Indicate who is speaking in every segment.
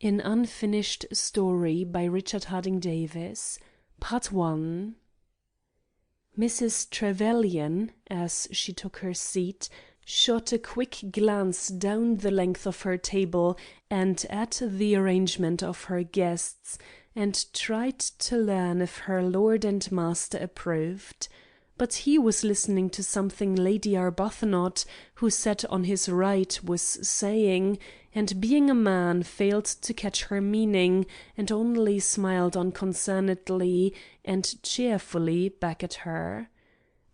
Speaker 1: An Unfinished Story by Richard Harding Davis. Part 1. Mrs. Trevelyan, as she took her seat, shot a quick glance down the length of her table and at the arrangement of her guests, and tried to learn if her lord and master approved. But he was listening to something Lady Arbuthnot, who sat on his right, was saying, and being a man failed to catch her meaning, and only smiled unconcernedly and cheerfully back at her.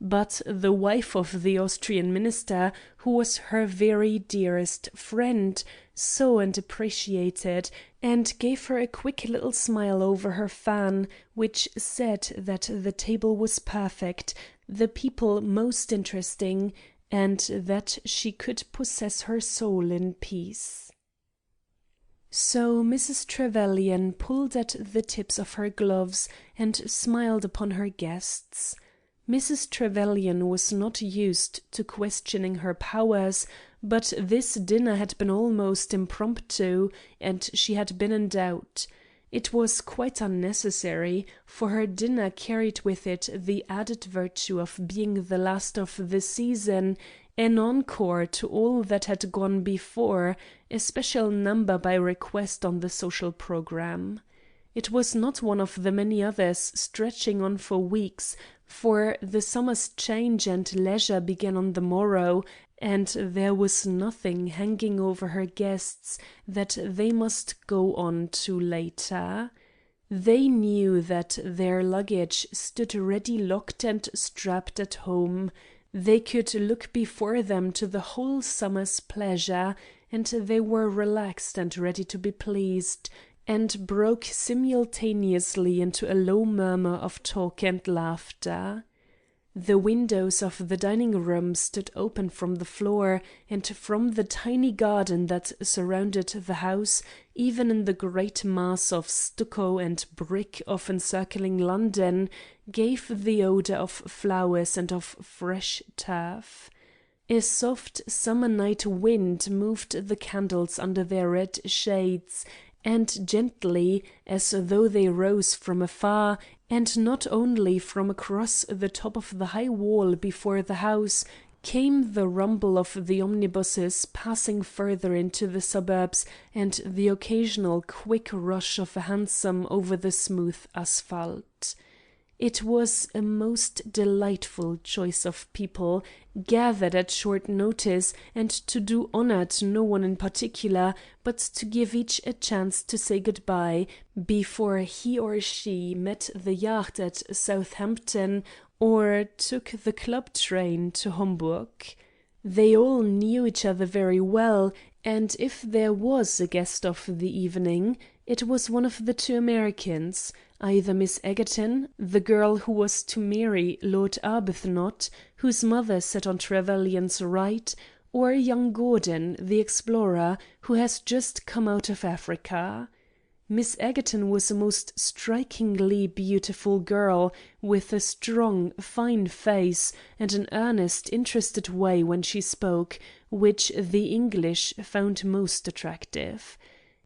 Speaker 1: But the wife of the Austrian minister, who was her very dearest friend, saw and appreciated, and gave her a quick little smile over her fan, which said that the table was perfect, the people most interesting, and that she could possess her soul in peace. So Mrs. Trevelyan pulled at the tips of her gloves and smiled upon her guests. Mrs. Trevelyan was not used to questioning her powers, but this dinner had been almost impromptu, and she had been in doubt. It was quite unnecessary, for her dinner carried with it the added virtue of being the last of the season, an encore to all that had gone before, a special number by request on the social programme. It was not one of the many others stretching on for weeks, for the summer's change and leisure began on the morrow, and there was nothing hanging over her guests that they must go on to later. They knew that their luggage stood ready locked and strapped at home. They could look before them to the whole summer's pleasure, and they were relaxed and ready to be pleased, and broke simultaneously into a low murmur of talk and laughter. The windows of the dining room stood open from the floor, and from the tiny garden that surrounded the house, even in the great mass of stucco and brick of encircling London, gave the odour of flowers and of fresh turf. A soft summer night wind moved the candles under their red shades, and gently, as though they rose from afar, and not only from across the top of the high wall before the house, came the rumble of the omnibuses passing further into the suburbs, and the occasional quick rush of a hansom over the smooth asphalt. It was a most delightful choice of people, gathered at short notice, and to do honour to no one in particular, but to give each a chance to say good-bye before he or she met the yacht at Southampton or took the club train to Homburg. They all knew each other very well, and if there was a guest of the evening, it was one of the two Americans, either Miss Egerton, the girl who was to marry Lord Arbuthnot, whose mother sat on Trevelyan's right, or young Gordon, the explorer, who has just come out of Africa. Miss Egerton was a most strikingly beautiful girl, with a strong, fine face, and an earnest, interested way when she spoke, which the English found most attractive.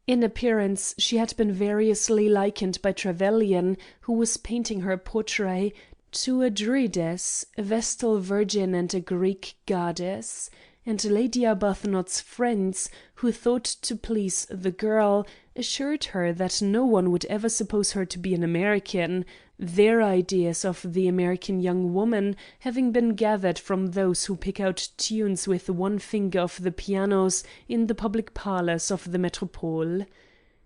Speaker 1: In appearance she had been variously likened by Trevelyan, who was painting her portrait, to a druidess, a Vestal Virgin, and a Greek goddess; and Lady Arbuthnot's friends, who thought to please the girl, assured her that no one would ever suppose her to be an American, their ideas of the American young woman having been gathered from those who pick out tunes with one finger of the pianos in the public parlours of the Metropole.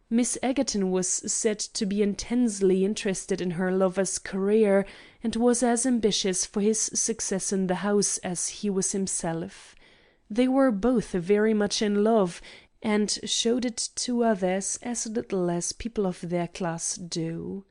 Speaker 1: Miss Egerton was said to be intensely interested in her lover's career, and was as ambitious for his success in the house as he was himself. They were both very much in love, and showed it to others as little as people of their class do.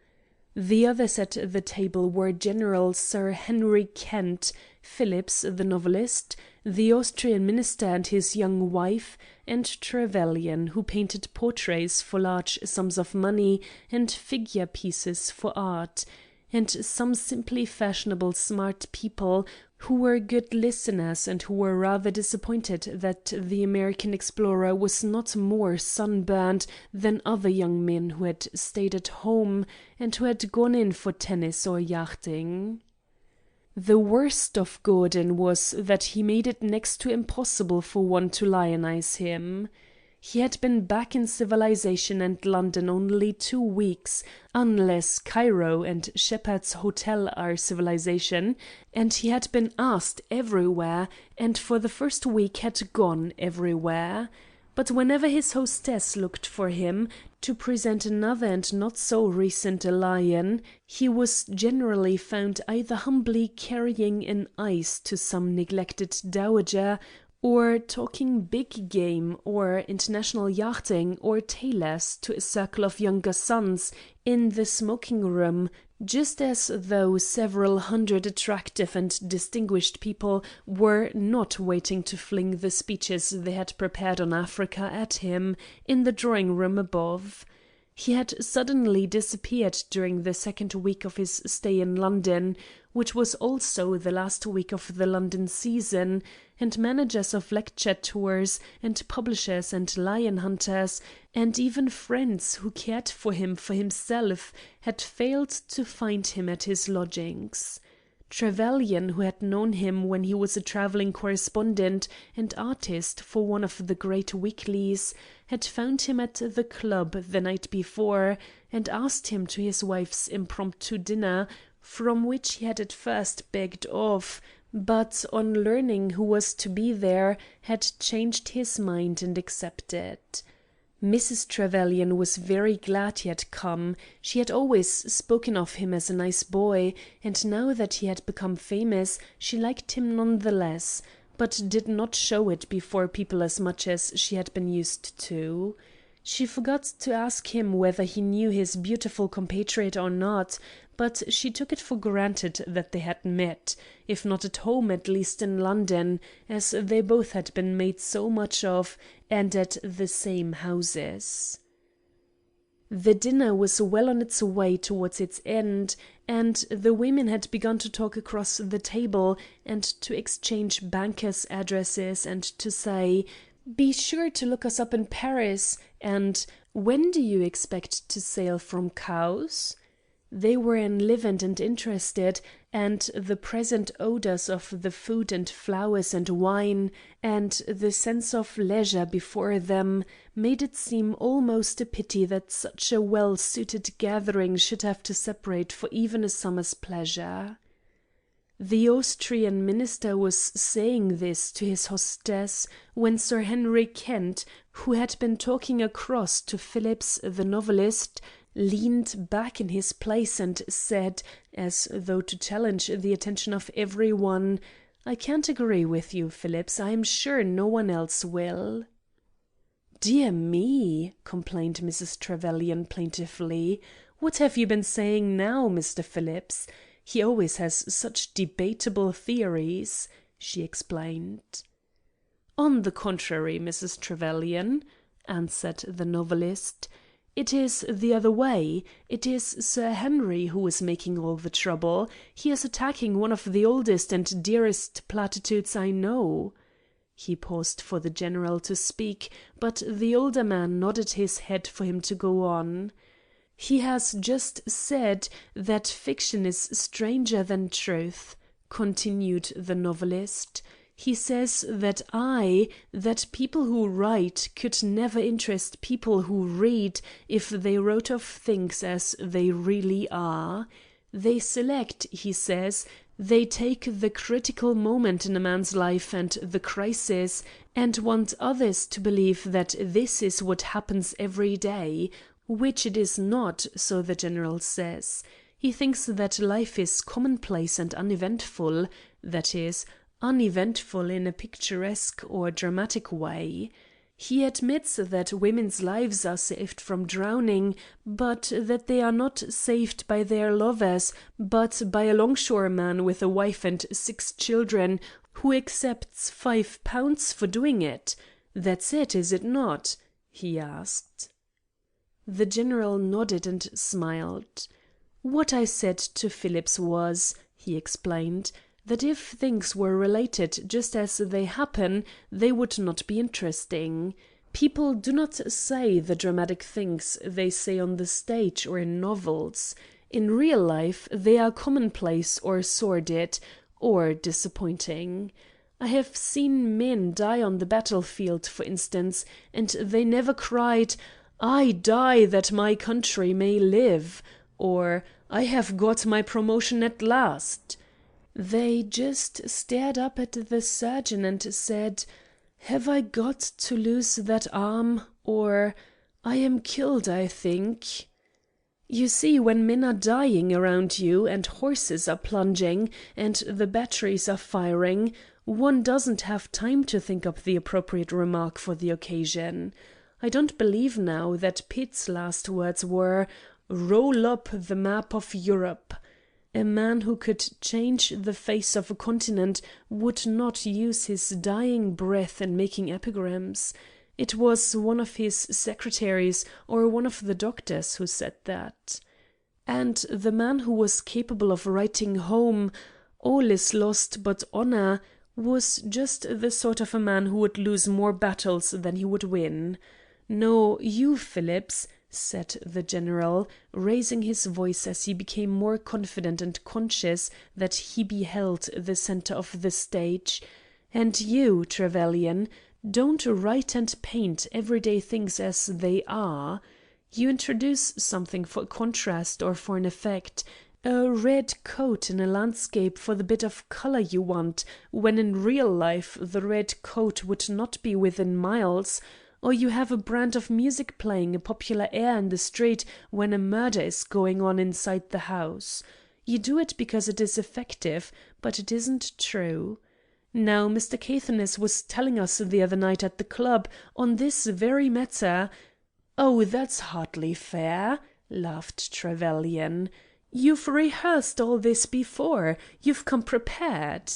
Speaker 1: The others at the table were General Sir Henry Kent, Phillips the novelist, the Austrian minister and his young wife, and Trevelyan, who painted portraits for large sums of money and figure pieces for art, and some simply fashionable smart people who were good listeners and who were rather disappointed that the American explorer was not more sunburned than other young men who had stayed at home and who had gone in for tennis or yachting. The worst of Gordon was that he made it next to impossible for one to lionize him. He had been back in civilization and London only 2 weeks, unless Cairo and Shepheard's Hotel are civilization, and he had been asked everywhere, and for the first week had gone everywhere. But whenever his hostess looked for him to present another and not so recent a lion, he was generally found either humbly carrying an ice to some neglected dowager, or talking big game or international yachting or tailors to a circle of younger sons in the smoking room, just as though several hundred attractive and distinguished people were not waiting to fling the speeches they had prepared on Africa at him in the drawing-room above. He had suddenly disappeared during the second week of his stay in London, which was also the last week of the London season, and managers of lecture tours, and publishers and lion hunters, and even friends who cared for himself, had failed to find him at his lodgings. Trevelyan, who had known him when he was a travelling correspondent and artist for one of the great weeklies, had found him at the club the night before, and asked him to his wife's impromptu dinner, from which he had at first begged off, but on learning who was to be there, had changed his mind and accepted. Mrs. Trevelyan was very glad he had come. She had always spoken of him as a nice boy, and now that he had become famous, she liked him none the less, but did not show it before people as much as she had been used to. She forgot to ask him whether he knew his beautiful compatriot or not, but she took it for granted that they had met, if not at home at least in London, as they both had been made so much of, and at the same houses. The dinner was well on its way towards its end, and the women had begun to talk across the table and to exchange bankers' addresses and to say, "Be sure to look us up in Paris," and "When do you expect to sail from Cowes?" They were enlivened and interested, and the present odours of the food and flowers and wine, and the sense of leisure before them, made it seem almost a pity that such a well-suited gathering should have to separate for even a summer's pleasure. The Austrian minister was saying this to his hostess when Sir Henry Kent, who had been talking across to Phillips the novelist, leaned back in his place and said, as though to challenge the attention of every one, "I can't agree with you, Phillips. I am sure no one else will." "Dear me," complained Mrs. Trevelyan plaintively, "what have you been saying now, Mr. Phillips? He always has such debatable theories," she explained. "On the contrary, Mrs. Trevelyan," answered the novelist, "it is the other way. It is Sir Henry who is making all the trouble. He is attacking one of the oldest and dearest platitudes I know." He paused for the General to speak, but the older man nodded his head for him to go on. "He has just said that fiction is stranger than truth," continued the novelist. "He says that people who write could never interest people who read if they wrote of things as they really are. They select, he says, they take the critical moment in a man's life and the crisis, and want others to believe that this is what happens every day, which it is not, so the General says. He thinks that life is commonplace and uneventful, that is, uneventful in a picturesque or dramatic way. He admits that women's lives are saved from drowning, but that they are not saved by their lovers, but by a longshoreman with a wife and 6 children who accepts £5 for doing it. That's it, is it not?" he asked. The General nodded and smiled. "What I said to Phillips was," he explained, that if things were related just as they happen, they would not be interesting. People do not say the dramatic things they say on the stage or in novels. In real life, they are commonplace or sordid or disappointing. I have seen men die on the battlefield, for instance, and they never cried, "I die that my country may live," or "I have got my promotion at last." They just stared up at the surgeon and said, "Have I got to lose that arm?" or "I am killed, I think." You see, when men are dying around you, and horses are plunging, and the batteries are firing, one doesn't have time to think up the appropriate remark for the occasion. I don't believe now that Pitt's last words were, "Roll up the map of Europe." A man who could change the face of a continent would not use his dying breath in making epigrams. It was one of his secretaries or one of the doctors who said that. And the man who was capable of writing home, "All is lost but honor," was just the sort of a man who would lose more battles than he would win. No, you, Phillips, said the general, raising his voice as he became more confident and conscious that he beheld the center of the stage, and you, Trevelyan, don't write and paint everyday things as they are. You introduce something for a contrast or for an effect, a red coat in a landscape for the bit of color you want, when in real life the red coat would not be within miles, or you have a brand of music playing a popular air in the street when a murder is going on inside the house. You do it because it is effective, but it isn't true. Now, Mr. Caithness was telling us the other night at the club on this very matter—" "Oh, that's hardly fair," laughed Trevelyan. "You've rehearsed all this before. You've come prepared."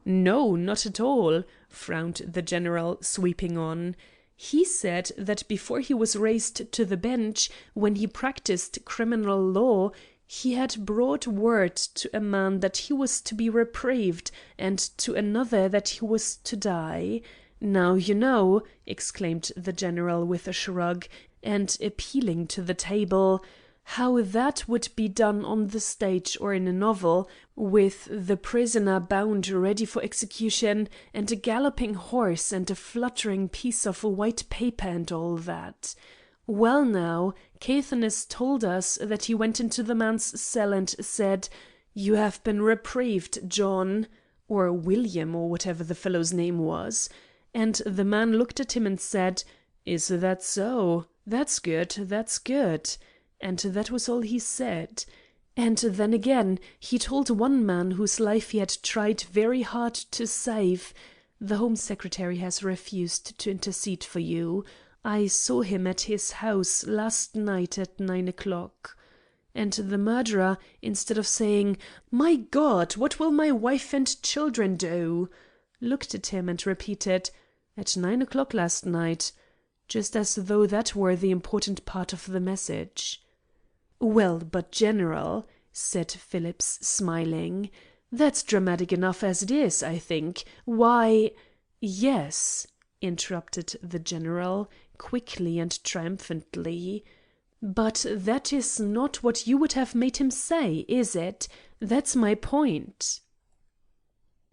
Speaker 1: "No, not at all," frowned the general, sweeping on. "He said that before he was raised to the bench, when he practiced criminal law, he had brought word to a man that he was to be reprieved, and to another that he was to die. Now, you know," exclaimed the general with a shrug, and appealing to the table, "how that would be done on the stage or in a novel, with the prisoner bound ready for execution, and a galloping horse, and a fluttering piece of white paper, and all that. Well now, Caithness told us that he went into the man's cell and said, 'You have been reprieved, John,' or William, or whatever the fellow's name was. And the man looked at him and said, 'Is that so? That's good, that's good.' And that was all he said. And then again, he told one man whose life he had tried very hard to save. The Home Secretary has refused to intercede for you. I saw him at his house last night at 9 o'clock. And the murderer, instead of saying, 'My God, what will my wife and children do?' looked at him and repeated, 'At 9 o'clock last night,' just as though that were the important part of the message." "Well, but General," said Phillips, smiling, "that's dramatic enough as it is, I think. Why—" "Yes," interrupted the General, quickly and triumphantly. "But that is not what you would have made him say, is it? That's my point."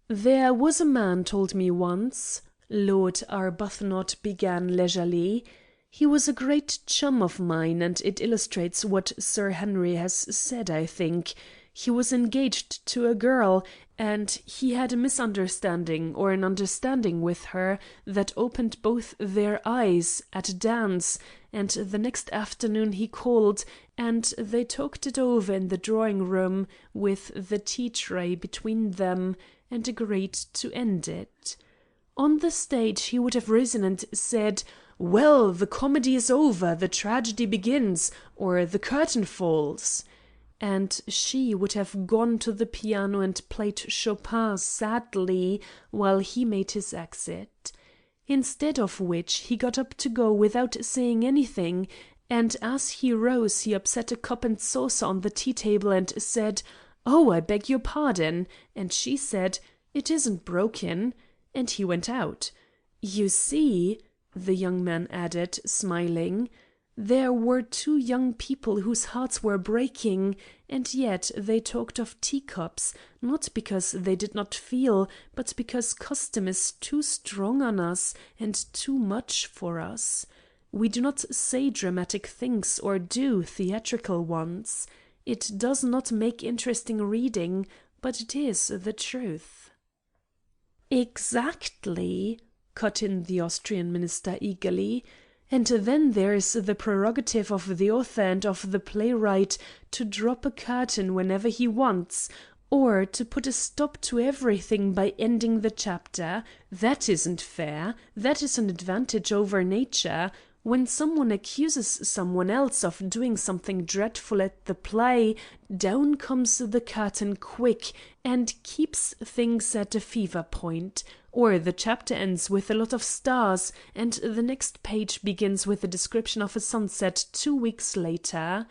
Speaker 1: "There was a man told me once," Lord Arbuthnot began leisurely. "He was a great chum of mine, and it illustrates what Sir Henry has said, I think. He was engaged to a girl, and he had a misunderstanding or an understanding with her that opened both their eyes at a dance, and the next afternoon he called, and they talked it over in the drawing-room with the tea-tray between them, and agreed to end it. On the stage he would have risen and said, 'Well, the comedy is over, the tragedy begins, or the curtain falls.' And she would have gone to the piano and played Chopin sadly while he made his exit. Instead of which he got up to go without saying anything, and as he rose he upset a cup and saucer on the tea-table and said, "Oh, I beg your pardon," and she said, "It isn't broken," and he went out. You see," the young man added, smiling, "there were two young people whose hearts were breaking, and yet they talked of teacups, not because they did not feel, but because custom is too strong on us and too much for us. We do not say dramatic things or do theatrical ones. It does not make interesting reading, but it is the truth." "Exactly," cut in the Austrian minister eagerly. "And then there is the prerogative of the author and of the playwright to drop a curtain whenever he wants, or to put a stop to everything by ending the chapter. That isn't fair. That is an advantage over nature. When someone accuses someone else of doing something dreadful at the play, down comes the curtain quick and keeps things at a fever point. Or the chapter ends with a lot of stars, and the next page begins with a description of a sunset 2 weeks later.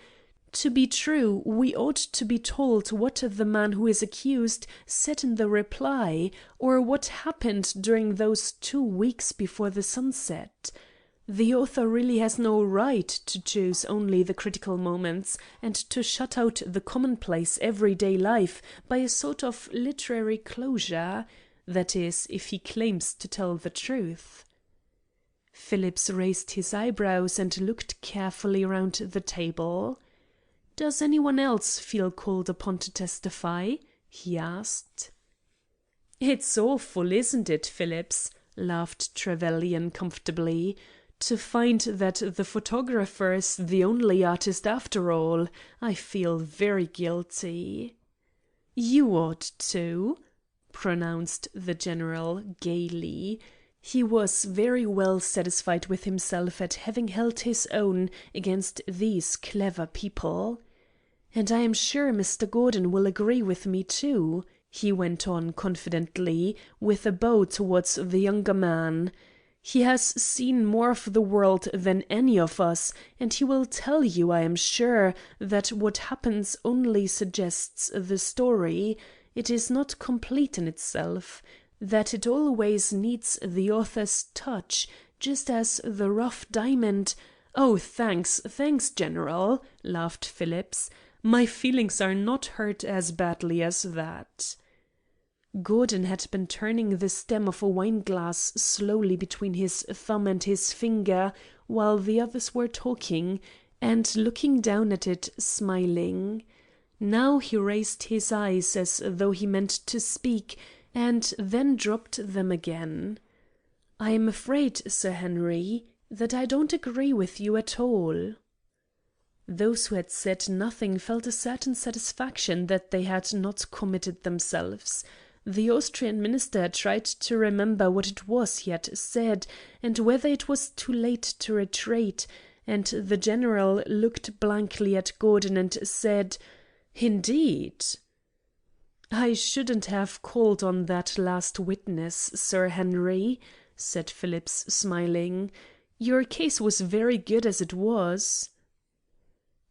Speaker 1: To be true, we ought to be told what the man who is accused said in the reply, or what happened during those 2 weeks before the sunset. The author really has no right to choose only the critical moments, and to shut out the commonplace everyday life by a sort of literary closure. That is, if he claims to tell the truth." Phillips raised his eyebrows and looked carefully round the table. "Does anyone else feel called upon to testify?" he asked. "It's awful, isn't it, Phillips?" laughed Trevelyan comfortably. "To find that the photographer is the only artist after all. I feel very guilty." "You ought to," pronounced the general gaily. He was very well satisfied with himself at having held his own against these clever people. "And I am sure Mr. Gordon will agree with me too," he went on confidently, with a bow towards the younger man. "He has seen more of the world than any of us, and he will tell you, I am sure, that what happens only suggests the story. It is not complete in itself. That it always needs the author's touch, just as the rough diamond—" "Oh, thanks, General," laughed Phillips. "My feelings are not hurt as badly as that." Gordon had been turning the stem of a wineglass slowly between his thumb and his finger while the others were talking, and looking down at it smiling. Now he raised his eyes as though he meant to speak, and then dropped them again. "I am afraid, Sir Henry, that I don't agree with you at all." Those who had said nothing felt a certain satisfaction that they had not committed themselves. The Austrian minister tried to remember what it was he had said, and whether it was too late to retreat, and the general looked blankly at Gordon and said, "Indeed." "I shouldn't have called on that last witness, Sir Henry," said Phillips, smiling. "Your case was very good as it was."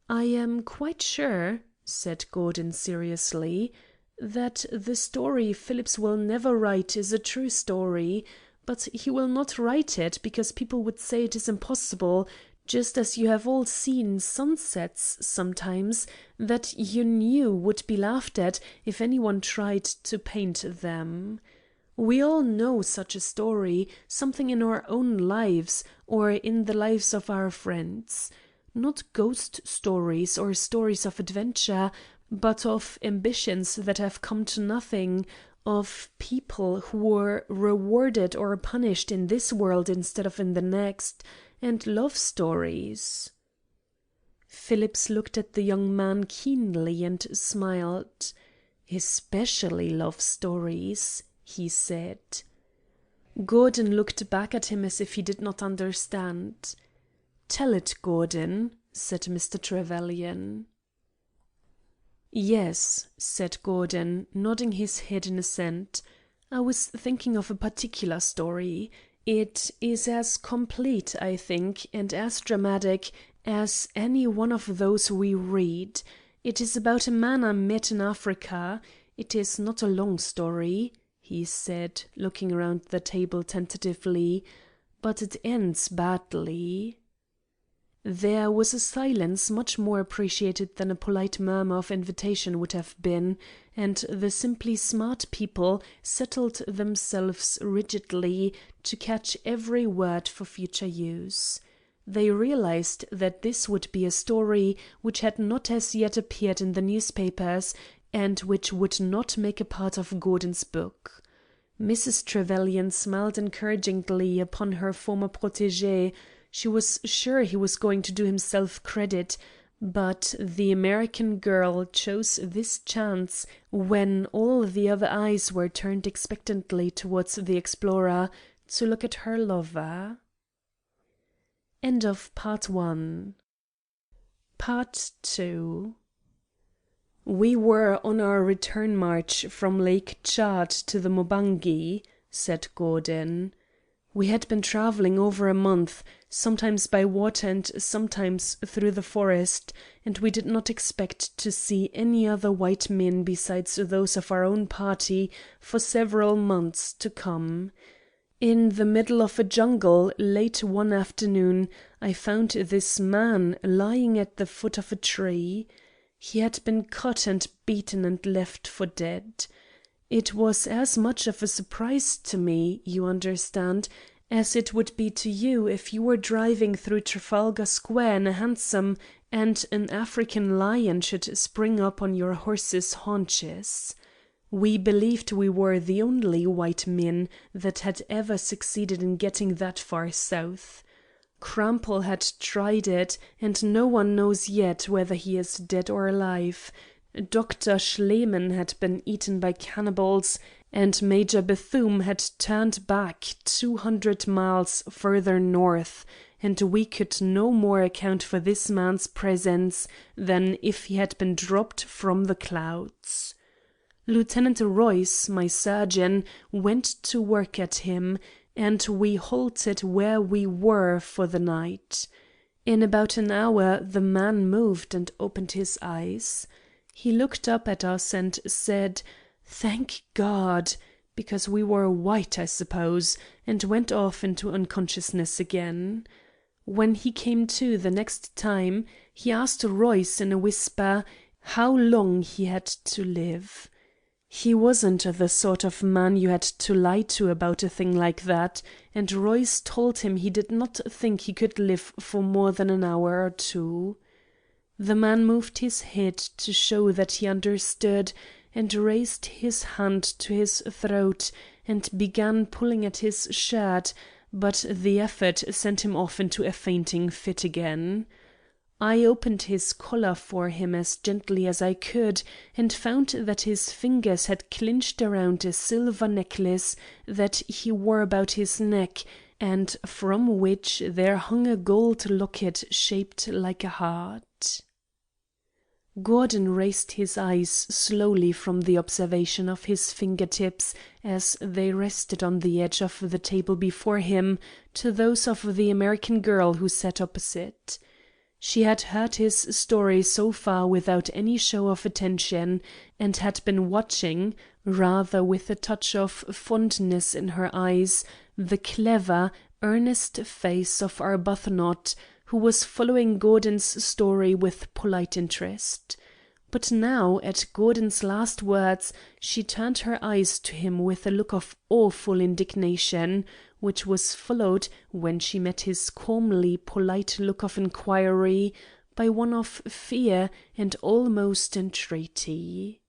Speaker 1: "I am quite sure," said Gordon seriously, "that the story Phillips will never write is a true story, but he will not write it because people would say it is impossible, just as you have all seen sunsets sometimes that you knew would be laughed at if anyone tried to paint them. We all know such a story, something in our own lives or in the lives of our friends. Not ghost stories or stories of adventure, but of ambitions that have come to nothing, of people who were rewarded or punished in this world instead of in the next, and love stories." Phillips looked at the young man keenly and smiled. "Especially love stories," he said. Gordon looked back at him as if he did not understand. "Tell it, Gordon," said Mr. Trevelyan. "Yes," said Gordon, nodding his head in assent. "I was thinking of a particular story. It is as complete, I think, and as dramatic as any one of those we read. It is about a man I met in Africa. It is not a long story," he said, looking around the table tentatively, "but it ends badly." There was a silence much more appreciated than a polite murmur of invitation would have been, and the simply smart people settled themselves rigidly to catch every word for future use. They realized that this would be a story which had not as yet appeared in the newspapers, and which would not make a part of Gordon's book. Mrs. Trevelyan smiled encouragingly upon her former protégé. She was sure he was going to do himself credit, but the American girl chose this chance when all the other eyes were turned expectantly towards the explorer to look at her lover. End of Part 1. Part 2. "We were on our return march from Lake Chad to the Mobangi," said Gordon. "We had been travelling over a month, sometimes by water and sometimes through the forest, and we did not expect to see any other white men besides those of our own party for several months to come. In the middle of a jungle, late one afternoon, I found this man lying at the foot of a tree. He had been cut and beaten and left for dead. It was as much of a surprise to me, you understand, as it would be to you if you were driving through Trafalgar Square in a hansom and an African lion should spring up on your horse's haunches. We believed we were the only white men that had ever succeeded in getting that far south. Crampel had tried it, and no one knows yet whether he is dead or alive. Dr. Schliemann had been eaten by cannibals, and Major Bethune had turned back 200 miles further north, and we could no more account for this man's presence than if he had been dropped from the clouds. Lieutenant Royce, my surgeon, went to work at him, and we halted where we were for the night. In about an hour the man moved and opened his eyes. He looked up at us and said, 'Thank God,' because we were white, I suppose, and went off into unconsciousness again. When he came to the next time, he asked Royce in a whisper how long he had to live. He wasn't the sort of man you had to lie to about a thing like that, and Royce told him he did not think he could live for more than an hour or two. The man moved his head to show that he understood, and raised his hand to his throat and began pulling at his shirt, but the effort sent him off into a fainting fit again. I opened his collar for him as gently as I could, and found that his fingers had clinched around a silver necklace that he wore about his neck, and from which there hung a gold locket shaped like a heart. Gordon raised his eyes slowly from the observation of his finger-tips as they rested on the edge of the table before him to those of the American girl who sat opposite. She had heard his story so far without any show of attention, and had been watching, rather with a touch of fondness in her eyes, the clever, earnest face of Arbuthnot, who was following Gordon's story with polite interest. But now, at Gordon's last words, she turned her eyes to him with a look of awful indignation, which was followed, when she met his calmly polite look of inquiry, by one of fear and almost entreaty.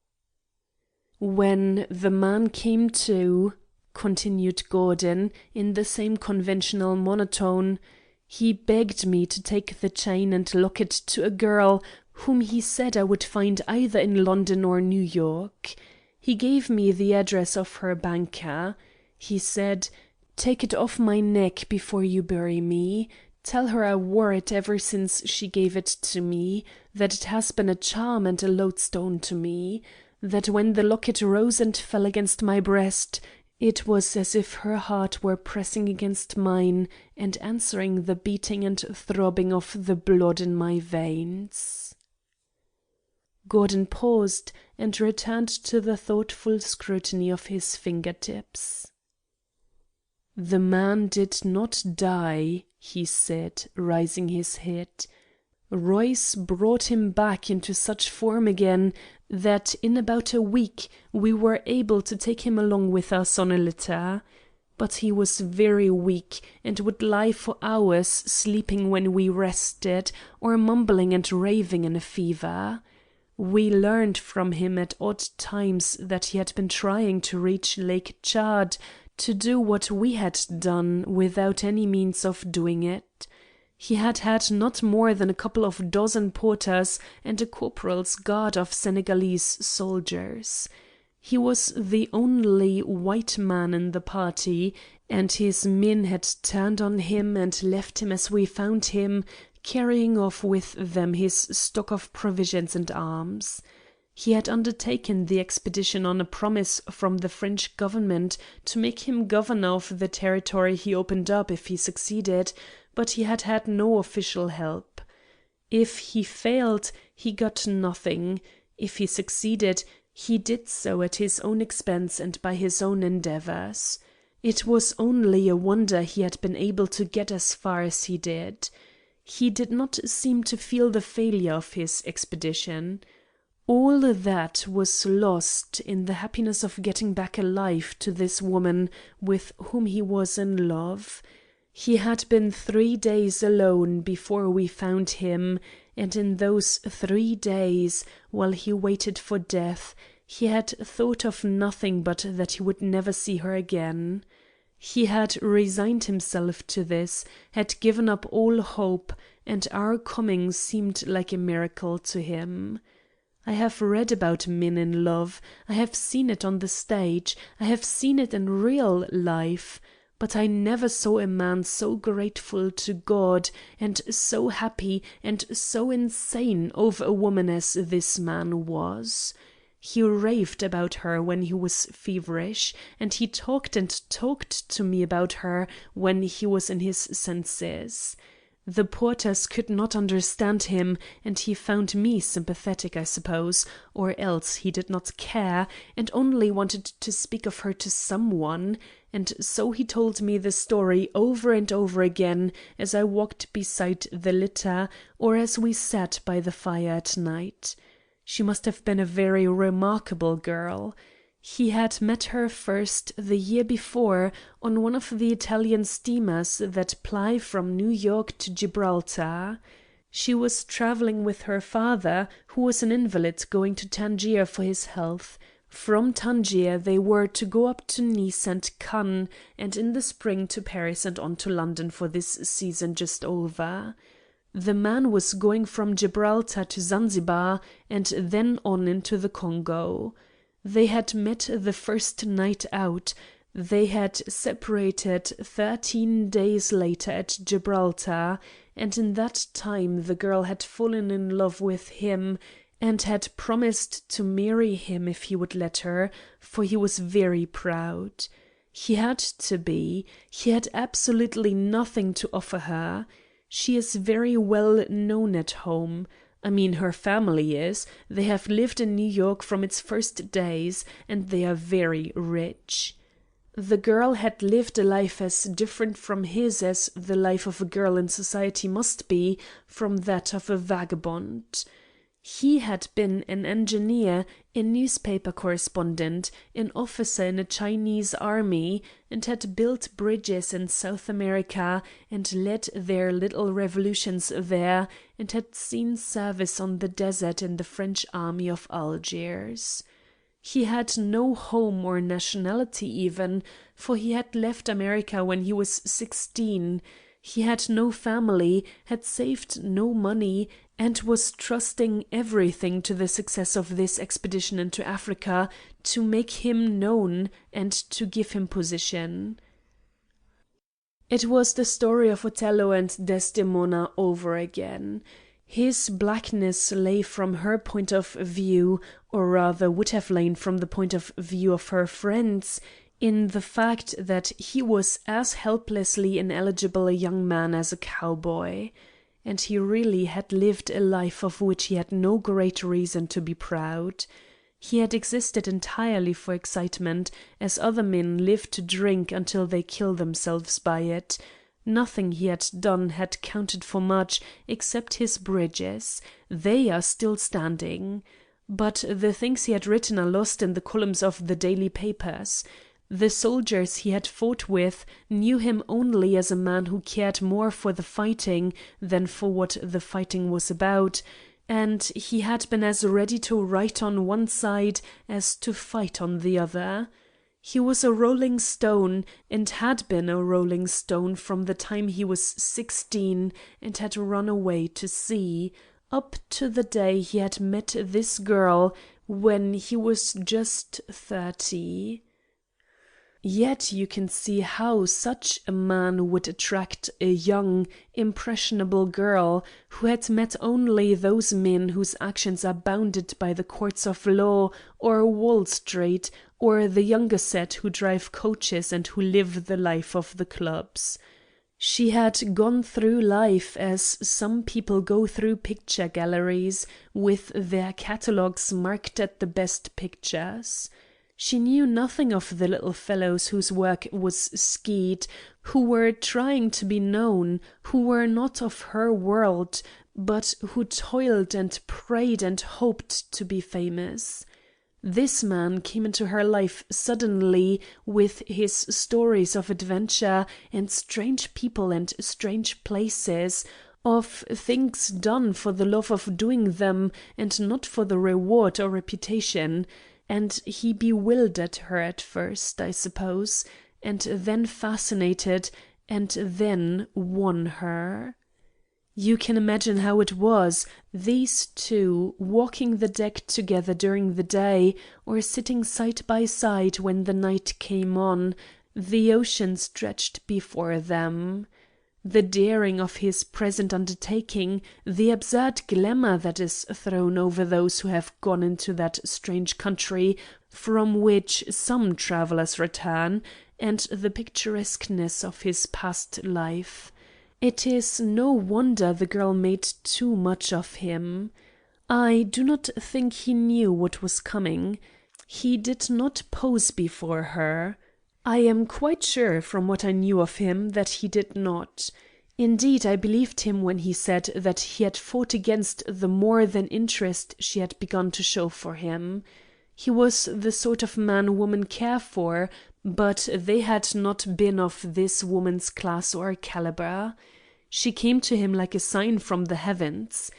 Speaker 1: "When the man came to," continued Gordon, in the same conventional monotone, "he begged me to take the chain and locket to a girl whom he said I would find either in London or New York. He gave me the address of her banker. He said, 'Take it off my neck before you bury me. Tell her I wore it ever since she gave it to me, that it has been a charm and a lodestone to me, that when the locket rose and fell against my breast, it was as if her heart were pressing against mine and answering the beating and throbbing of the blood in my veins.'" Gordon paused and returned to the thoughtful scrutiny of his fingertips. "The man did not die," he said, raising his head. "Royce brought him back into such form again that in about a week we were able to take him along with us on a litter. But he was very weak, and would lie for hours sleeping when we rested, or mumbling and raving in a fever. We learned from him at odd times that he had been trying to reach Lake Chad, to do what we had done without any means of doing it. He had had not more than a couple of dozen porters and a corporal's guard of Senegalese soldiers. He was the only white man in the party, and his men had turned on him and left him as we found him, carrying off with them his stock of provisions and arms. He had undertaken the expedition on a promise from the French government to make him governor of the territory he opened up if he succeeded, but he had had no official help. If he failed, he got nothing. If he succeeded, he did so at his own expense and by his own endeavors. It was only a wonder he had been able to get as far as he did. He did not seem to feel the failure of his expedition. All that was lost in the happiness of getting back alive to this woman with whom he was in love. He had been 3 days alone before we found him, and in those 3 days, while he waited for death, he had thought of nothing but that he would never see her again. He had resigned himself to this, had given up all hope, and our coming seemed like a miracle to him. I have read about men in love, I have seen it on the stage, I have seen it in real life, but I never saw a man so grateful to God, and so happy and so insane over a woman as this man was. He raved about her when he was feverish, and he talked and talked to me about her when he was in his senses. The porters could not understand him, and he found me sympathetic, I suppose, or else he did not care, and only wanted to speak of her to someone, and so he told me the story over and over again as I walked beside the litter, or as we sat by the fire at night. She must have been a very remarkable girl. He had met her first the year before on one of the Italian steamers that ply from New York to Gibraltar. She was traveling with her father, who was an invalid going to Tangier for his health. From Tangier they were to go up to Nice and Cannes, and in the spring to Paris and on to London for this season just over. The man was going from Gibraltar to Zanzibar, and then on into the Congo. They had met the first night out. They had separated 13 days later at Gibraltar, and in that time the girl had fallen in love with him, and had promised to marry him if he would let her, for he was very proud. He had to be. He had absolutely nothing to offer her. She is very well known at home. I mean, her family is. They have lived in New York from its first days, and they are very rich. The girl had lived a life as different from his as the life of a girl in society must be from that of a vagabond. He had been an engineer, a newspaper correspondent, an officer in a Chinese army, and had built bridges in South America, and led their little revolutions there, and had seen service on the desert in the French army of Algiers. He had no home or nationality even, for he had left America when he was 16. He had no family, had saved no money, and was trusting everything to the success of this expedition into Africa to make him known and to give him position. It was the story of Othello and Desdemona over again. His blackness lay from her point of view, or rather would have lain from the point of view of her friends, in the fact that he was as helplessly ineligible a young man as a cowboy. and he really had lived a life of which he had no great reason to be proud. He had existed entirely for excitement, as other men live to drink until they kill themselves by it. Nothing he had done had counted for much except his bridges. They are still standing. But the things he had written are lost in the columns of the daily papers. The soldiers he had fought with knew him only as a man who cared more for the fighting than for what the fighting was about, and he had been as ready to write on one side as to fight on the other. He was a rolling stone, and had been a rolling stone from the time he was 16 and had run away to sea, up to the day he had met this girl when he was just 30. Yet you can see how such a man would attract a young, impressionable girl who had met only those men whose actions are bounded by the courts of law, or Wall Street, or the younger set who drive coaches and who live the life of the clubs. She had gone through life as some people go through picture galleries, with their catalogues marked at the best pictures. She knew nothing of the little fellows whose work was skeet, who were trying to be known, who were not of her world, but who toiled and prayed and hoped to be famous. This man came into her life suddenly with his stories of adventure and strange people and strange places, of things done for the love of doing them and not for the reward or reputation. And he bewildered her at first, I suppose, and then fascinated, and then won her. You can imagine how it was, these two walking the deck together during the day, or sitting side by side when the night came on, the ocean stretched before them. The daring of his present undertaking, the absurd glamour that is thrown over those who have gone into that strange country from which some travellers return, and the picturesqueness of his past life. It is no wonder the girl made too much of him. I do not think he knew what was coming. He did not pose before her. I am quite sure from what I knew of him that he did not. Indeed, I believed him when he said that he had fought against the more than interest she had begun to show for him. He was the sort of man women care for, but they had not been of this woman's class or caliber. She came to him like a sign from the heavens.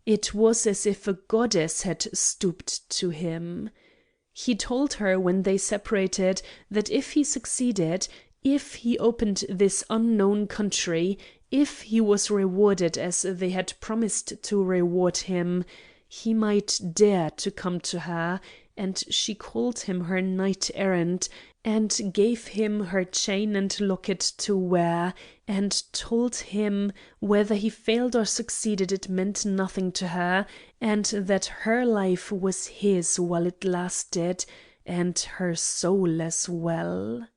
Speaker 1: It was as if a goddess had stooped to him. He told her when they separated that if he succeeded, if he opened this unknown country, if he was rewarded as they had promised to reward him, he might dare to come to her, and she called him her knight-errant, and gave him her chain and locket to wear, and told him whether he failed or succeeded it meant nothing to her, and that her life was his while it lasted, and her soul as well.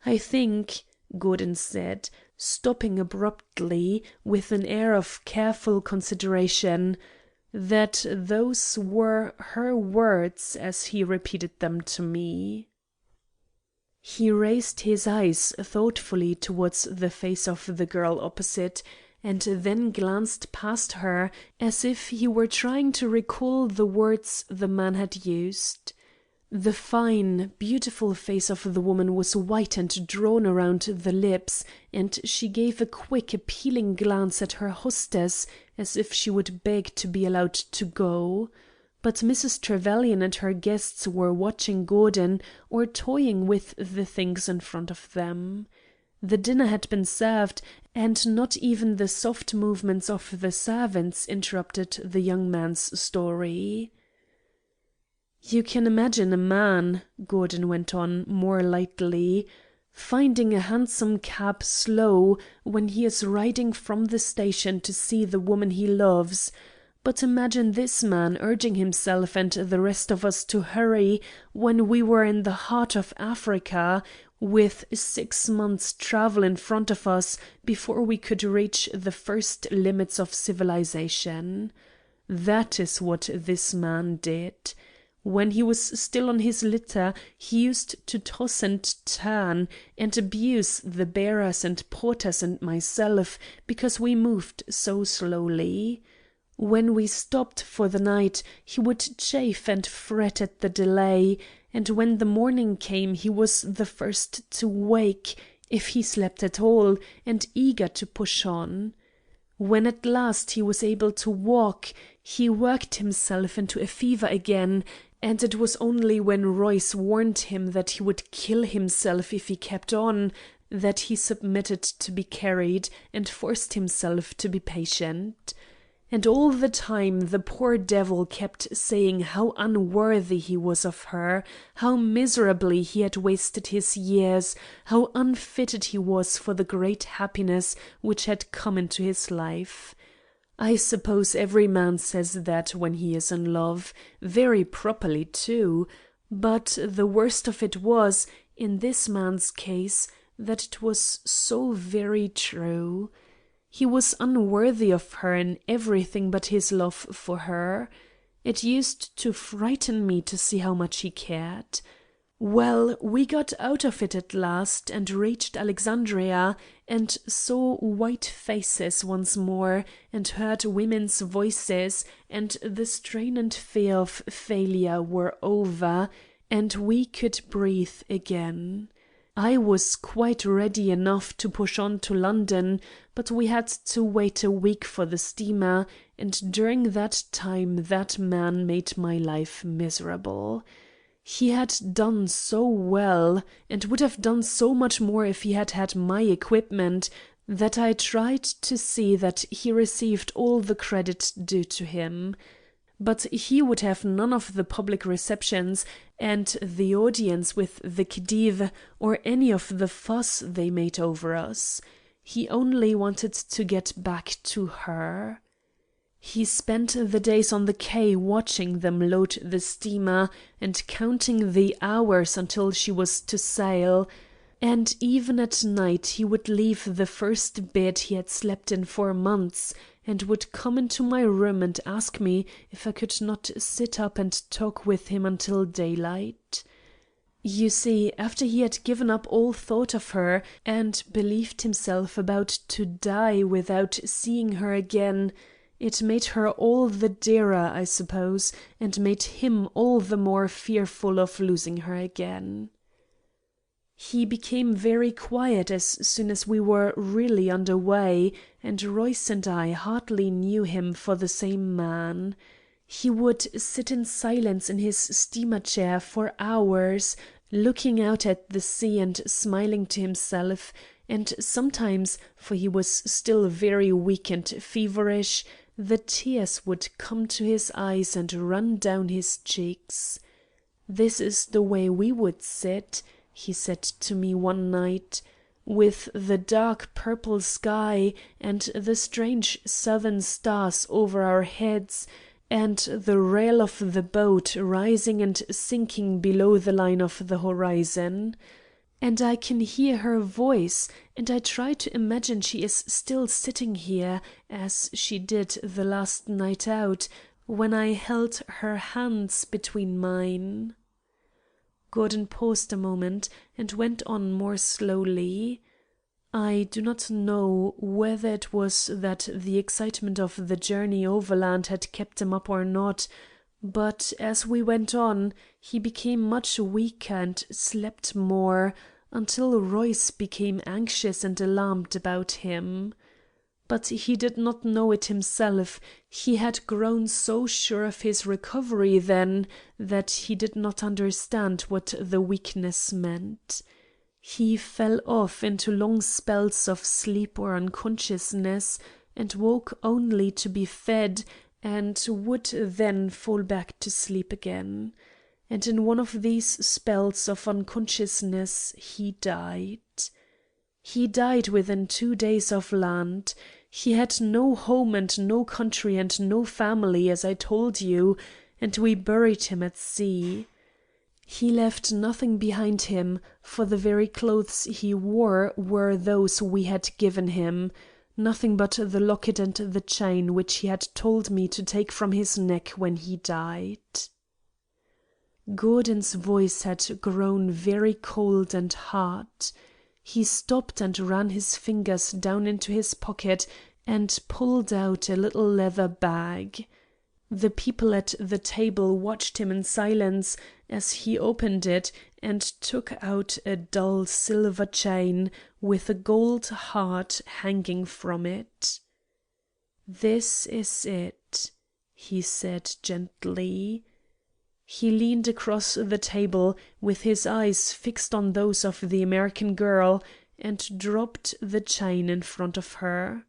Speaker 1: "I think," Gordon said, stopping abruptly, with an air of careful consideration, "that those were her words as he repeated them to me." He raised his eyes thoughtfully towards the face of the girl opposite, and then glanced past her as if he were trying to recall the words the man had used. The fine, beautiful face of the woman was white and drawn around the lips, and she gave a quick, appealing glance at her hostess as if she would beg to be allowed to go. But Mrs. Trevelyan and her guests were watching Gordon or toying with the things in front of them. The dinner had been served, and not even the soft movements of the servants interrupted the young man's story. "You can imagine a man," Gordon went on more lightly, "finding a hansom cab slow when he is riding from the station to see the woman he loves. But imagine this man urging himself and the rest of us to hurry when we were in the heart of Africa, with 6 months' travel in front of us before we could reach the first limits of civilization. That is what this man did. When he was still on his litter, he used to toss and turn and abuse the bearers and porters and myself because we moved so slowly. When we stopped for the night, he would chafe and fret at the delay, and when the morning came he was the first to wake, if he slept at all, and eager to push on. When at last he was able to walk, he worked himself into a fever again, and it was only when Royce warned him that he would kill himself if he kept on that he submitted to be carried and forced himself to be patient. And all the time the poor devil kept saying how unworthy he was of her, how miserably he had wasted his years, how unfitted he was for the great happiness which had come into his life. I suppose every man says that when he is in love, very properly too, but the worst of it was, in this man's case, that it was so very true. He was unworthy of her in everything but his love for her. It used to frighten me to see how much he cared. Well, we got out of it at last and reached Alexandria and saw white faces once more and heard women's voices, and the strain and fear of failure were over and we could breathe again. I was quite ready enough to push on to London, but we had to wait a week for the steamer, and during that time that man made my life miserable. He had done so well, and would have done so much more if he had had my equipment, that I tried to see that he received all the credit due to him. But he would have none of the public receptions and the audience with the Khedive or any of the fuss they made over us. He only wanted to get back to her. He spent the days on the quay watching them load the steamer and counting the hours until she was to sail, and even at night he would leave the first bed he had slept in for months and would come into my room and ask me if I could not sit up and talk with him until daylight. You see, after he had given up all thought of her and believed himself about to die without seeing her again, it made her all the dearer, I suppose, and made him all the more fearful of losing her again. He became very quiet as soon as we were really under way, and Royce and I hardly knew him for the same man. He would sit in silence in his steamer chair for hours, looking out at the sea and smiling to himself, and sometimes, for he was still very weak and feverish, the tears would come to his eyes and run down his cheeks. "This is the way we would sit," he said to me one night, "with the dark purple sky and the strange southern stars over our heads, and the rail of the boat rising and sinking below the line of the horizon. And I can hear her voice, and I try to imagine she is still sitting here, as she did the last night out, when I held her hands between mine." Gordon paused a moment and went on more slowly. I do not know whether it was that the excitement of the journey overland had kept him up or not, but as we went on he became much weaker and slept more, until Royce became anxious and alarmed about him. But he did not know it himself. He had grown so sure of his recovery then that he did not understand what the weakness meant. He fell off into long spells of sleep or unconsciousness, and woke only to be fed, and would then fall back to sleep again. And in one of these spells of unconsciousness he died. He died within 2 days of land. He had no home and no country and no family, as I told you, and we buried him at sea. He left nothing behind him, for the very clothes he wore were those we had given him, nothing but the locket and the chain which he had told me to take from his neck when he died." Gordon's voice had grown very cold and hard. He stopped and ran his fingers down into his pocket and pulled out a little leather bag. The people at the table watched him in silence as he opened it and took out a dull silver chain with a gold heart hanging from it. "This is it," he said gently. He leaned across the table, with his eyes fixed on those of the American girl, and dropped the chain in front of her.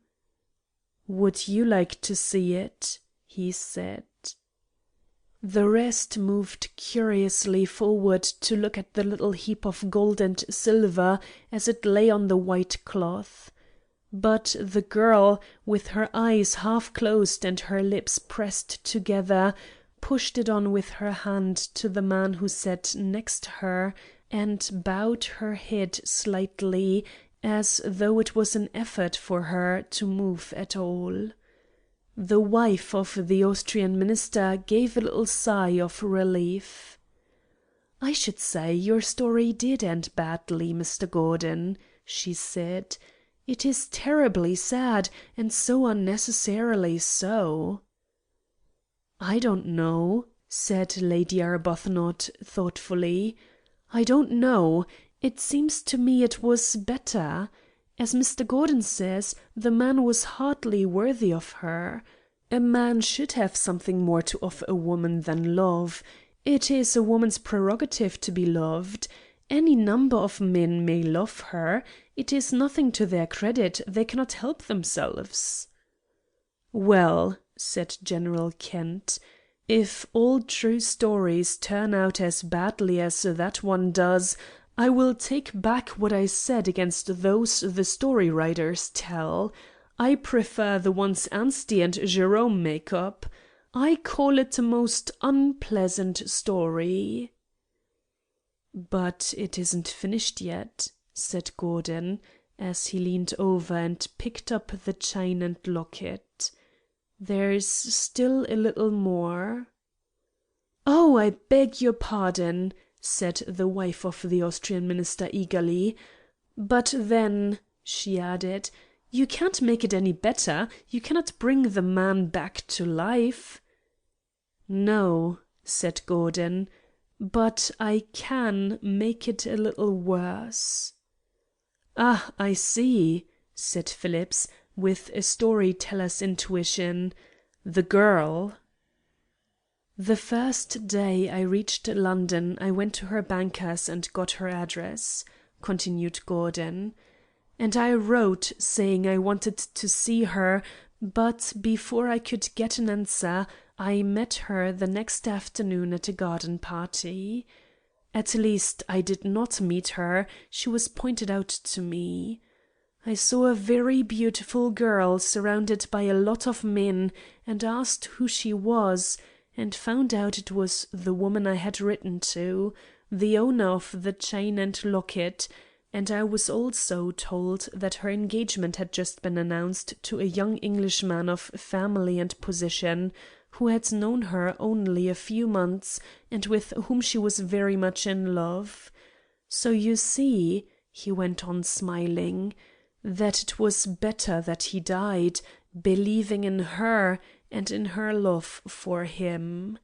Speaker 1: "Would you like to see it?" he said. The rest moved curiously forward to look at the little heap of gold and silver as it lay on the white cloth. But the girl, with her eyes half closed and her lips pressed together, pushed it on with her hand to the man who sat next her, and bowed her head slightly, as though it was an effort for her to move at all. The wife of the Austrian minister gave a little sigh of relief. "I should say your story did end badly, Mr. Gordon," she said. "It is terribly sad, and so unnecessarily so." "I don't know," said Lady Arbuthnot thoughtfully. "I don't know. It seems to me it was better. As Mr. Gordon says, the man was hardly worthy of her. A man should have something more to offer a woman than love. It is a woman's prerogative to be loved. Any number of men may love her. It is nothing to their credit. They cannot help themselves." "Well," said General Kent, "if all true stories turn out as badly as that one does, I will take back what I said against those the story writers tell. I prefer the ones Anstey and Jerome make up. I call it a most unpleasant story." "But it isn't finished yet," said Gordon, as he leaned over and picked up the chain and locket. "There's still a little more." "Oh, I beg your pardon," said the wife of the Austrian minister eagerly. "But then," she added, "you can't make it any better. You cannot bring the man back to life." "No," said Gordon, "but I can make it a little worse." "Ah, I see," said Phillips, with a storyteller's intuition. "The girl." "The first day I reached London I went to her banker's and got her address," continued Gordon. "And I wrote saying I wanted to see her, but before I could get an answer I met her the next afternoon at a garden party. At least, I did not meet her, she was pointed out to me. I saw a very beautiful girl surrounded by a lot of men, and asked who she was, and found out it was the woman I had written to, the owner of the chain and locket, and I was also told that her engagement had just been announced to a young Englishman of family and position, who had known her only a few months, and with whom she was very much in love. So you see," he went on smiling, "that it was better that he died, believing in her, and in her love for him.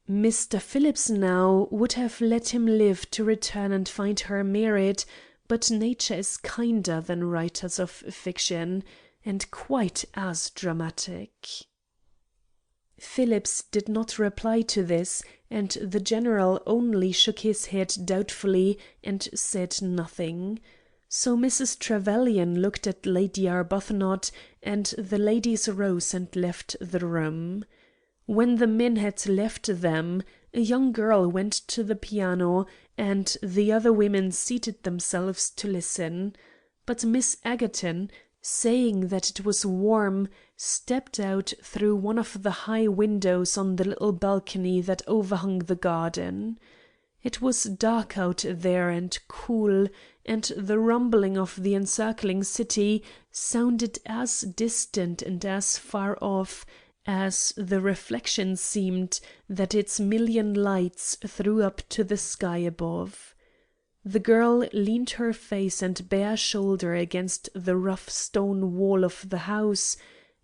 Speaker 1: Mr. Phillips now would have let him live to return and find her married, but nature is kinder than writers of fiction, and quite as dramatic." Phillips did not reply to this, and the general only shook his head doubtfully and said nothing. So Mrs. Trevelyan looked at Lady Arbuthnot, and the ladies rose and left the room. When the men had left them, a young girl went to the piano, and the other women seated themselves to listen. But Miss Egerton, saying that it was warm, stepped out through one of the high windows on the little balcony that overhung the garden. It was dark out there and cool, and the rumbling of the encircling city sounded as distant and as far off as the reflection seemed that its million lights threw up to the sky above. The girl leaned her face and bare shoulder against the rough stone wall of the house,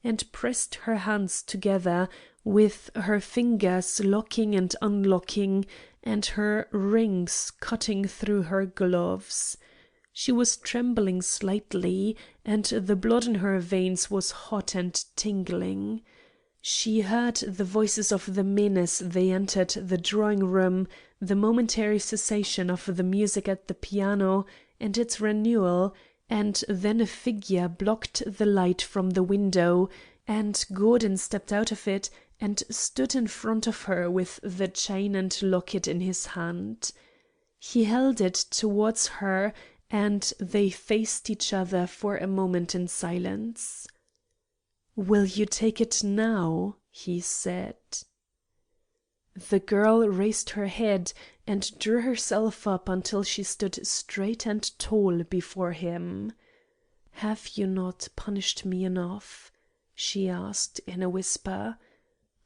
Speaker 1: and pressed her hands together, with her fingers locking and unlocking, and her rings cutting through her gloves. She was trembling slightly, and the blood in her veins was hot and tingling. She heard the voices of the men as they entered the drawing-room, the momentary cessation of the music at the piano, and its renewal, and then a figure blocked the light from the window, and Gordon stepped out of it and stood in front of her with the chain and locket in his hand. He held it towards her, and they faced each other for a moment in silence. "Will you take it now?" he said. The girl raised her head and drew herself up until she stood straight and tall before him. "Have you not punished me enough?" she asked in a whisper.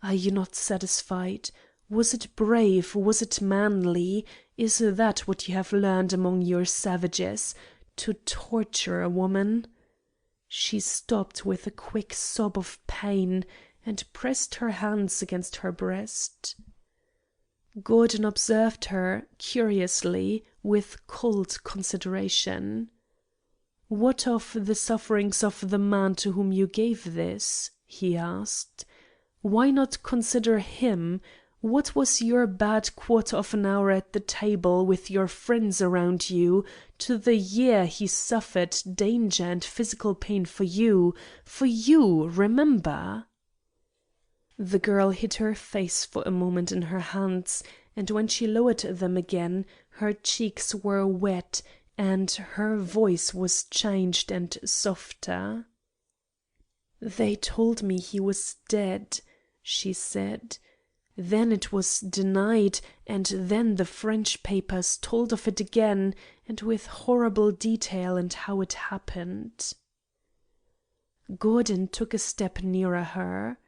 Speaker 1: "Are you not satisfied? Was it brave? Was it manly? Is that what you have learned among your savages? To torture a woman?" She stopped with a quick sob of pain and pressed her hands against her breast. Gordon observed her, curiously, with cold consideration. "What of the sufferings of the man to whom you gave this?" he asked. "Why not consider him? What was your bad quarter of an hour at the table with your friends around you to the year he suffered danger and physical pain for you, remember?" The girl hid her face for a moment in her hands, and when she lowered them again her cheeks were wet and her voice was changed and softer. "They told me he was dead," she said. "Then it was denied, and then the French papers told of it again, and with horrible detail, and how it happened." Gordon took a step nearer her.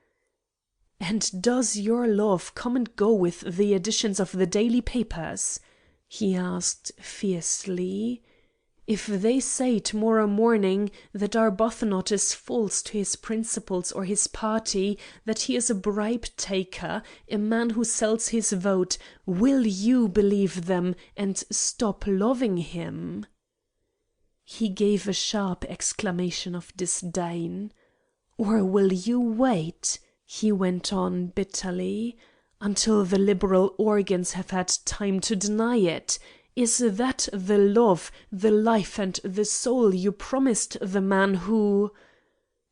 Speaker 1: "And does your love come and go with the editions of the daily papers?" he asked fiercely. "If they say tomorrow morning that Arbuthnot is false to his principles or his party, that he is a bribe-taker, a man who sells his vote, will you believe them and stop loving him?" He gave a sharp exclamation of disdain. "Or will you wait," he went on bitterly, "until the liberal organs have had time to deny it? Is that the love, the life, and the soul you promised the man who—"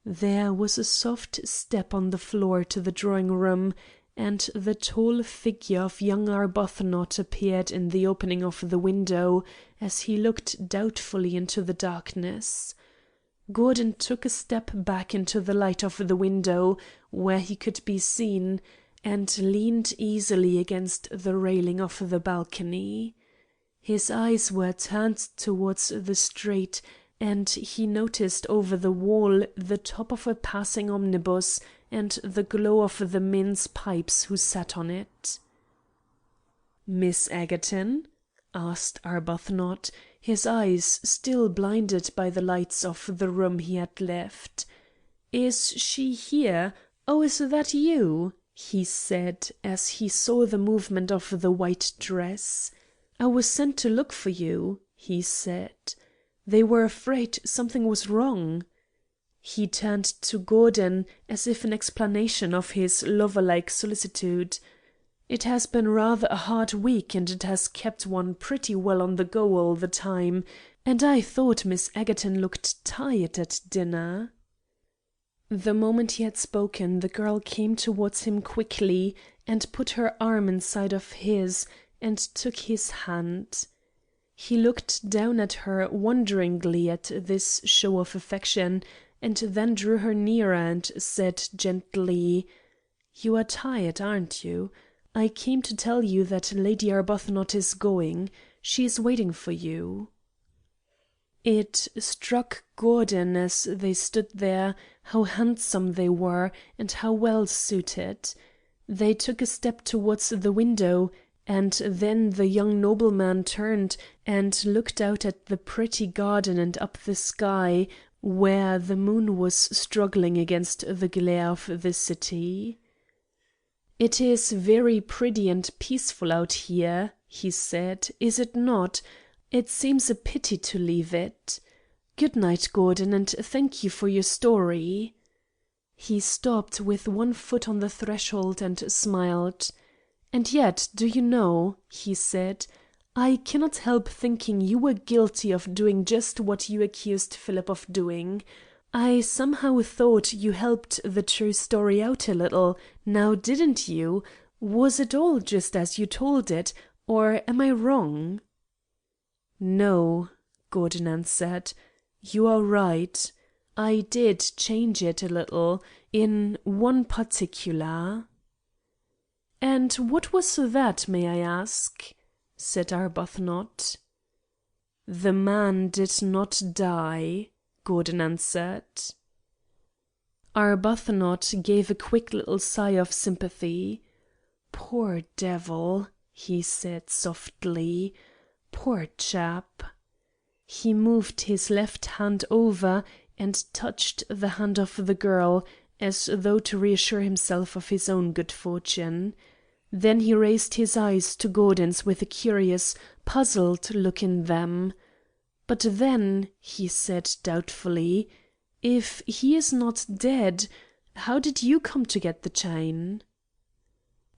Speaker 1: There was a soft step on the floor to the drawing-room, and the tall figure of young Arbuthnot appeared in the opening of the window, as he looked doubtfully into the darkness. Gordon took a step back into the light of the window, where he could be seen, and leaned easily against the railing of the balcony. His eyes were turned towards the street, and he noticed over the wall the top of a passing omnibus and the glow of the men's pipes who sat on it. "Miss Egerton?" asked Arbuthnot, his eyes still blinded by the lights of the room he had left. "Is she here? Oh, is that you?" he said, as he saw the movement of the white dress. "I was sent to look for you," he said. "They were afraid something was wrong." He turned to Gordon, as if in explanation of his lover-like solicitude. "It has been rather a hard week, and it has kept one pretty well on the go all the time, and I thought Miss Egerton looked tired at dinner." The moment he had spoken the girl came towards him quickly, and put her arm inside of his, and took his hand. He looked down at her wonderingly at this show of affection, and then drew her nearer and said gently, "You are tired, aren't you? I came to tell you that Lady Arbuthnot is going. She is waiting for you." It struck Gordon as they stood there how handsome they were and how well suited. They took a step towards the window, and then the young nobleman turned and looked out at the pretty garden and up the sky, where the moon was struggling against the glare of the city. "It is very pretty and peaceful out here," he said, "is it not? It seems a pity to leave it. Good night, Gordon, and thank you for your story." He stopped with one foot on the threshold and smiled. "And yet, do you know," he said, "I cannot help thinking you were guilty of doing just what you accused Philip of doing. I somehow thought you helped the true story out a little, now didn't you? Was it all just as you told it, or am I wrong?" "No," Gordon answered, "you are right. I did change it a little, in one particular." "And what was that, may I ask?" said Arbuthnot. "The man did not die," Gordon answered. Arbuthnot gave a quick little sigh of sympathy. "Poor devil," he said softly. "Poor chap." He moved his left hand over and touched the hand of the girl, as though to reassure himself of his own good fortune. Then he raised his eyes to Gordon's with a curious, puzzled look in them. "But then," he said doubtfully, "if he is not dead, how did you come to get the chain?"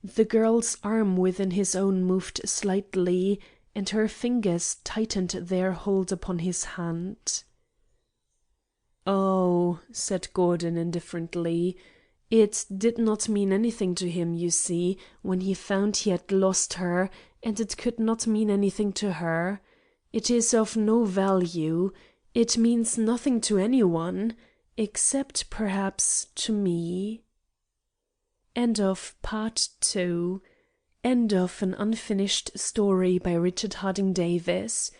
Speaker 1: The girl's arm within his own moved slightly, and her fingers tightened their hold upon his hand. "Oh," said Gordon indifferently, "it did not mean anything to him, you see, when he found he had lost her, and it could not mean anything to her. It is of no value. It means nothing to any one, except perhaps to me." End of Part 2. End of an unfinished story by Richard Harding Davis.